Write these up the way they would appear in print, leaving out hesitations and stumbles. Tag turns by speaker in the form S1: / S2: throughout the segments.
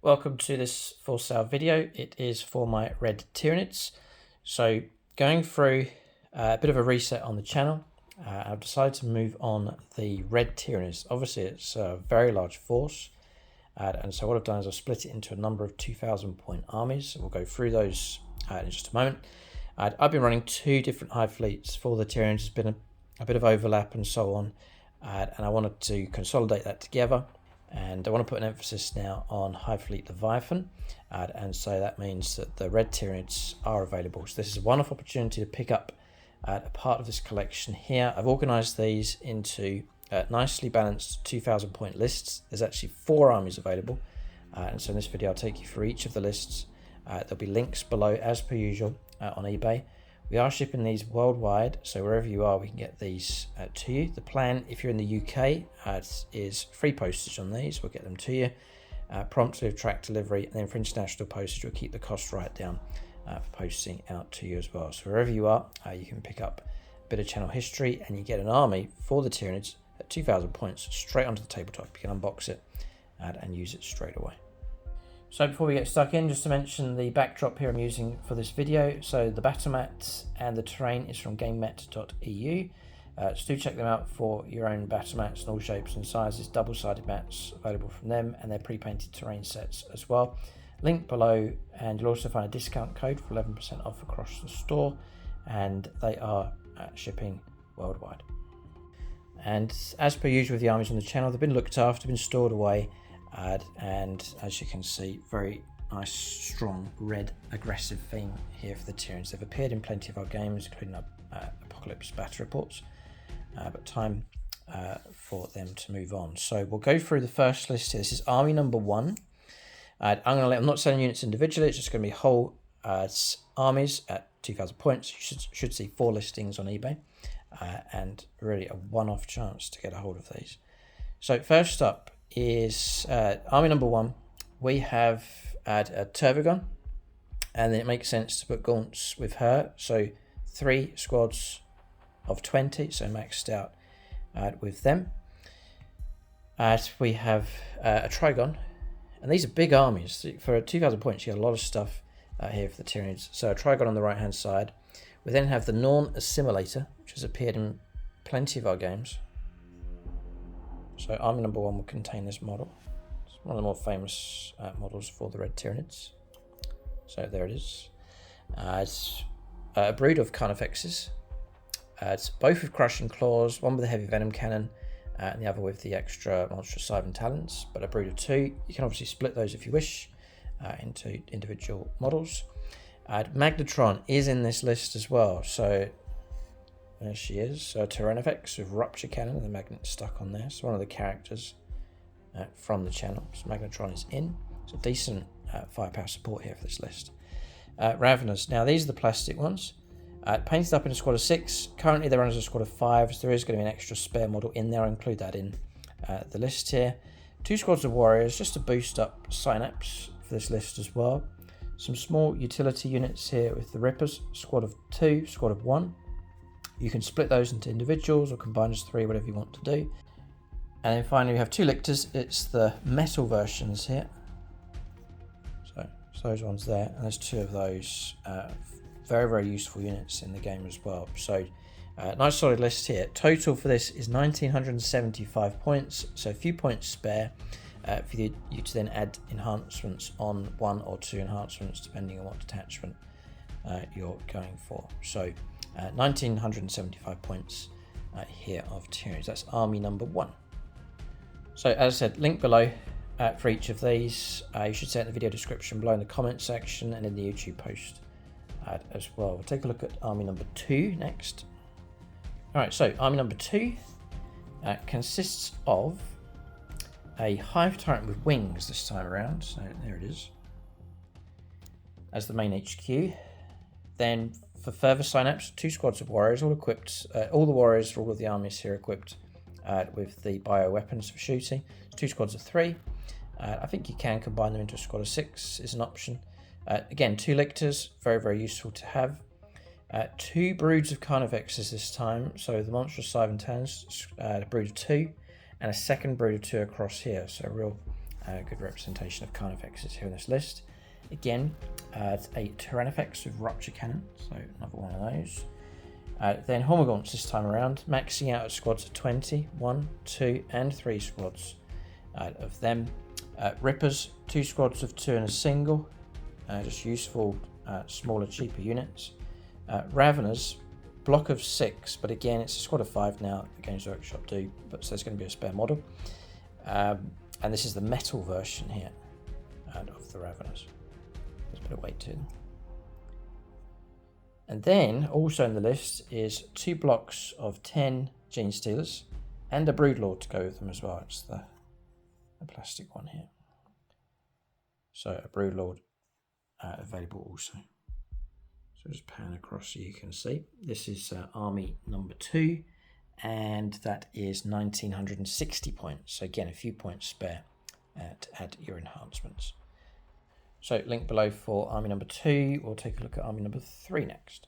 S1: welcome to this for sale video. It is for my red Tyranids. So going through a bit of a reset on the channel, I've decided to move on the red Tyranids. Obviously it's a very large force, and so what I've done is I've split it into a number of 2000 point armies. We'll go through those in just a moment. I've been running two different hive fleets for the Tyranids. There's been a bit of overlap and so on, and I wanted to consolidate that together. And I want to put an emphasis now on Hive Fleet Leviathan, and so that means that the red Tyranids are available. So this is a wonderful opportunity to pick up a part of this collection here. I've organised these into nicely balanced 2000 point lists. There's actually 4 armies available, and so in this video I'll take you through each of the lists. There'll be links below as per usual on eBay. We are shipping these worldwide, so wherever you are we can get these to you. The plan, if you're in the UK, is free postage on these. We'll get them to you promptly with track delivery, and then for international postage we'll keep the cost right down for posting out to you as well. So wherever you are, you can pick up a bit of channel history and you get an army for the Tyranids at 2000 points straight onto the tabletop. You can unbox it and use it straight away. So before we get stuck in, just to mention the backdrop here I'm using for this video. So the battle mat and the terrain is from gamemet.eu. So do check them out for your own battle mats in all shapes and sizes. Double-sided mats available from them, and they're pre-painted terrain sets as well. Link below, and you'll also find a discount code for 11% off across the store, and they are shipping worldwide. And as per usual with the armies on the channel, they've been looked after, been stored away. And as you can see, very nice strong red aggressive theme here for the Tyranids. They've appeared in plenty of our games, including Apocalypse Battle Reports, but time for them to move on. So we'll go through the first list here. This is army number 1. I'm not selling units individually, it's just going to be whole armies at 2000 points. You should see 4 listings on eBay, and really a one-off chance to get a hold of these. So first up is army number 1. We have a Turbogon, and then it makes sense to put gaunts with her, so 3 squads of 20, so maxed out with them. We have a Trigon, and these are big armies. For 2000 points you get a lot of stuff here for the Tyranids. So a Trigon on the right hand side. We then have the Norn Assimilator, which has appeared in plenty of our games. So army number 1 will contain this model. It's one of the more famous models for the red Tyranids. So there it is. It's a brood of Canoptek's. It's both with crushing claws, one with a heavy venom cannon, and the other with the extra monstrous scythe and talons. But a brood of 2. You can obviously split those if you wish into individual models. Magnetron is in this list as well. So there she is, Tyranids with Rupture Cannon and the magnet stuck on there. So one of the characters from the channel. So Magnetron is in. So decent firepower support here for this list. Raveners. Now these are the plastic ones. Painted up in a squad of 6. Currently they're run as a squad of 5, so there is going to be an extra spare model in there. I'll include that in the list here. 2 squads of warriors, just to boost up synapse for this list as well. Some small utility units here with the Rippers. Squad of 2, squad of 1. You can split those into individuals or combine as 3, whatever you want to do. And then finally we have 2 lictors. It's the metal versions here. So those ones there, and there's 2 of those. Very, very useful units in the game as well. So nice solid list here. Total for this is 1975 points, so a few points spare for you to then add enhancements on 1 or 2 enhancements depending on what detachment you're going for. So 1975 points here of Tyranids. That's army number 1. So as I said, link below for each of these. You should see it in the video description below in the comment section and in the YouTube post as well. We'll take a look at army number 2 next. Alright, so army number 2 consists of a Hive Tyrant with wings this time around. So there it is as the main HQ. Then for further synapse, 2 squads of warriors, all equipped. All the warriors for all of the armies here equipped with the bio weapons for shooting. 2 squads of 3. I think you can combine them into a squad of 6 is an option. Again, 2 lictors, very, very useful to have. 2 broods of Carnivexes this time, so the monstrous scythe and talons, a brood of 2, and a second brood of 2 across here. So a real good representation of Carnifexes here in this list. Again, it's a Tyranids with Rupture Cannon, so another one of those. Then Hormagaunts this time around, maxing out at squads of 20, 1, 2 and 3 squads of them. Rippers, 2 squads of 2 and a single, just useful smaller, cheaper units. Raveners, block of 6, but again it's a squad of 5 now, the Games Workshop do, but so there's going to be a spare model. And this is the metal version here of the Raveners. There's a bit of weight to them. And then also in the list is 2 blocks of 10 Gene Stealers and a Broodlord to go with them as well. It's the plastic one here. So a Broodlord available also. So just pan across so you can see. This is army number 2, and that is 1960 points. So again, a few points spare to add your enhancements. So link below for army number 2. We'll take a look at army number 3 next.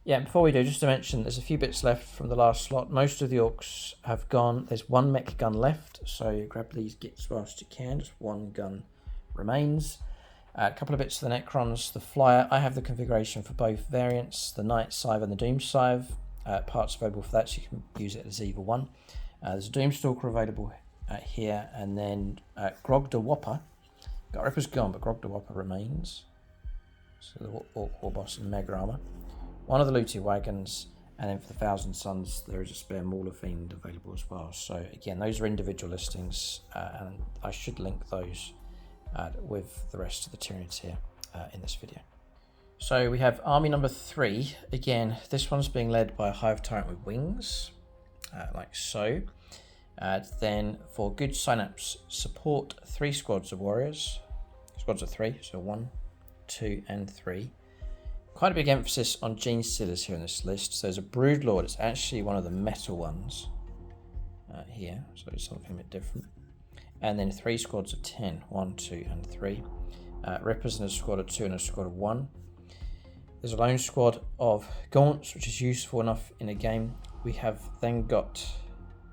S1: Yeah, and before we do, just to mention, there's a few bits left from the last slot. Most of the Orks have gone. There's 1 mech gun left, so you grab these kits whilst you can. Just 1 gun remains. A couple of bits for the Necrons. The Flyer, I have the configuration for both variants, the Nightscythe and the Doomscythe. Parts available for that, so you can use it as either one. There's a Doomstalker available here, and then GROG the WHOPPA. Got Ripper's gone, but GROG the WHOPPA remains. So the Warboss and Mega Armour. One of the looted wagons, and then for the Thousand Suns, there is a spare Maulerfiend available as well. So again, those are individual listings, and I should link those with the rest of the Tyranids here in this video. So we have army number 3. Again, this one's being led by a Hive Tyrant with wings, like so. Then for good synapse support, 3 squads of warriors, squads of 3, so 1, 2 and 3. Quite a big emphasis on Gene Stealers here in this list. So there's a Broodlord, it's actually one of the metal ones here, so it's something a bit different. And then 3 squads of 10, 1, 2 and 3. Rippers in a squad of 2 and a squad of 1. There's a lone squad of Gaunts, which is useful enough in a game. We have then got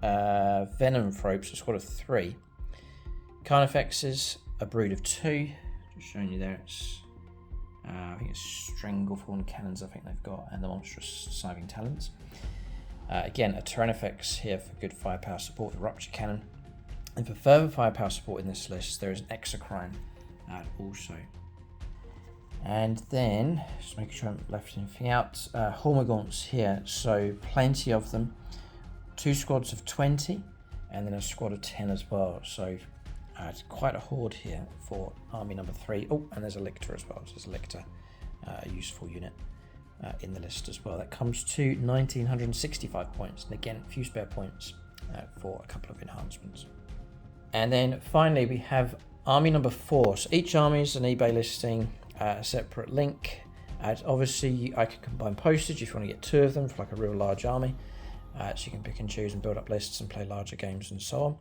S1: Venom Thropes, a squad of 3. Carnifexes, a brood of 2. Just showing you there, it's I think it's Stranglethorn Cannons I think they've got, and the Monstrous Sniving Talons. Again, a Tyranids here for good firepower support, the Rupture Cannon. And for further firepower support in this list, there is an Exocrine also. And then, just making sure I haven't left anything out, Hormagaunts here, so plenty of them. 2 squads of 20, and then a squad of 10 as well. So it's quite a horde here for army number 3. Oh, and there's a Lictor as well. So there's a Lictor, a useful unit in the list as well. That comes to 1965 points, and again, a few spare points for a couple of enhancements. And then finally, we have army number 4. So each army is an eBay listing, a separate link. Obviously, I can combine postage if you want to get 2 of them for like a real large army. So you can pick and choose and build up lists and play larger games and so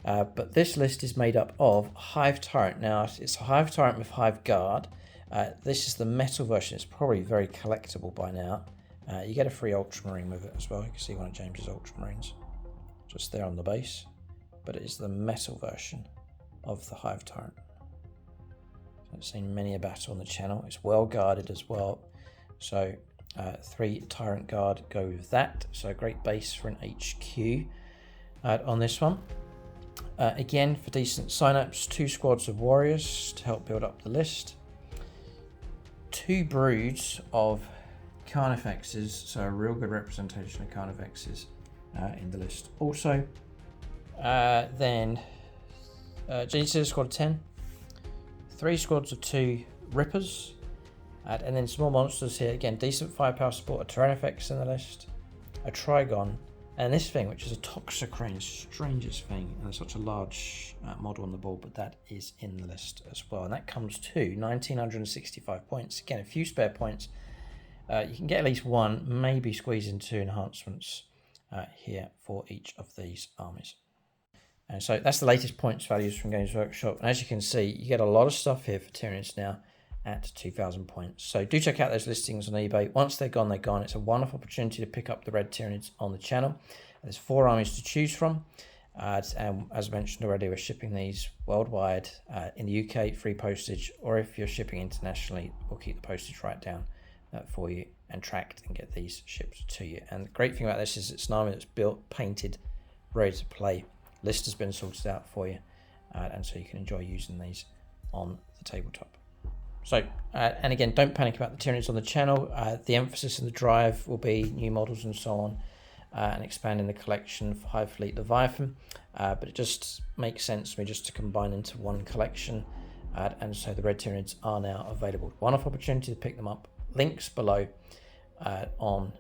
S1: on. But this list is made up of Hive Tyrant. Now, it's a Hive Tyrant with Hive Guard. This is the metal version. It's probably very collectible by now. You get a free Ultramarine with it as well. You can see one of James's Ultramarines just there on the base. But it is the metal version of the Hive Tyrant. I've seen many a battle on the channel. It's well guarded as well. So 3 Tyrant Guard go with that. So a great base for an HQ on this one. Again, for decent synapse, 2 squads of warriors to help build up the list. 2 broods of Carnifexes, so a real good representation of Carnifexes in the list. Also, then Gene Stealer squad of 10, 3 squads of 2 Rippers, and then small monsters here. Again, decent firepower support, a Tyranids in the list, a Trigon, and this thing, which is a Toxicrane, strangest thing, and such a large model on the board, but that is in the list as well. And that comes to 1965 points. Again, a few spare points. You can get at least 1, maybe squeeze in 2 enhancements here for each of these armies. And so that's the latest points values from Games Workshop. And as you can see, you get a lot of stuff here for Tyranids now at 2,000 points. So do check out those listings on eBay. Once they're gone, they're gone. It's a wonderful opportunity to pick up the red Tyranids on the channel. There's 4 armies to choose from. And as mentioned already, we're shipping these worldwide. In the UK, free postage, or if you're shipping internationally, we'll keep the postage right down for you and tracked and get these shipped to you. And the great thing about this is it's an army that's built, painted, ready to play. List has been sorted out for you, and so you can enjoy using these on the tabletop. So, and again, don't panic about the Tyranids on the channel. The emphasis and the drive will be new models and so on, and expanding the collection for Hive Fleet Leviathan. But it just makes sense for me just to combine into one collection, and so the Red Tyranids are now available. One-off opportunity to pick them up. Links below on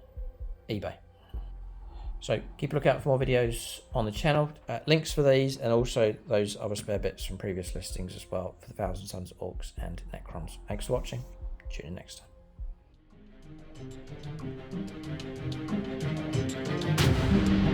S1: eBay. So keep a lookout for more videos on the channel. Links for these and also those other spare bits from previous listings as well for the Thousand Sons, Orks and Necrons. Thanks for watching. Tune in next time.